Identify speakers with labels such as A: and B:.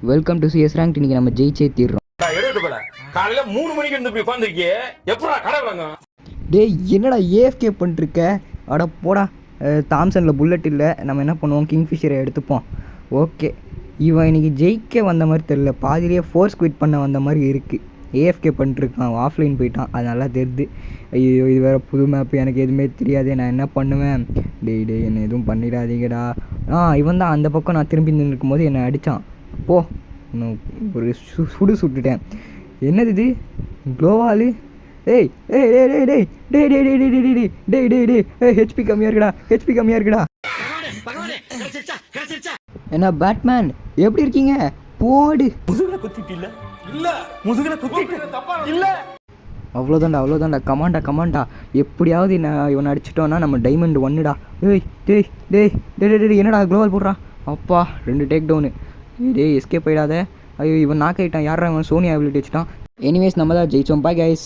A: Welcome to CS rank. இன்னைக்கு நம்ம ஜெயிச்சே தீர்றோம்.
B: காலையில 3 மணிக்கு இருந்து இப்படி உட்காந்துருக்கியே, எப்படா கடை விளங்கும்?
A: டேய் என்னடா ஏஎஃப்கே பண்ணிருக்க? அட போடா. தாம்சனில் புல்லட் இல்லை, நம்ம என்ன பண்ணுவோம், கிங்ஃபிஷரை எடுத்துப்போம். ஓகே, இவன் இன்னைக்கு ஜெயிக்க வந்த மாதிரி தெரில, பாதிலேயே ஃபோர்ஸ் குவிட் பண்ண வந்த மாதிரி இருக்குது. ஏஎஃப்கே பண்ணிட்டுருக்கான், ஆஃப்லைன் போயிட்டான், அது நல்லா தெரியுது. ஐயோ இது வேறு புது மேப்பு, எனக்கு எதுவுமே தெரியாது, நான் என்ன பண்ணுவேன்? டேய் என்னை எதுவும் பண்ணிடாதீங்கடா. இவன் தான் அந்த பக்கம் நான் திரும்பி நின்றுக்கும் போது என்னை அடித்தான். போ, இன்னும் ஒரு சுட்டுட்டேன். என்னது இது க்ளோவாலு? ஏய் ஏய் டே டே டே டே டே டே டே டே டே டே டே ஏய் ஹெச்பி கம்மியாக இருக்குடா. என்ன பேட்மேன் எப்படி இருக்கீங்க? போடு.
B: முதுகுல குத்திட்டு இல்ல முதுகுல குத்திட்டு தப்பா இல்ல.
A: அவ்வளோதான்டா. கமாண்டா எப்படியாவது நான் இவனை அடிச்சிட்டோன்னா நம்ம டைமண்ட் 1டா. ஏய் டேய் டேய் டே டே என்னடா க்ளோவால் போடுறான்? அப்பா 2 டேக் டவுனு. டேய் எஸ்கேப் ஆகிடாத. ஐயோ இவன் நாக் ஆகிட்டான். யாரா இவன்? சோனியா அபிலிட்டி வச்சுட்டான். எனிவேஸ் நம்ம தான் ஜெயிச்சோம். Bye guys.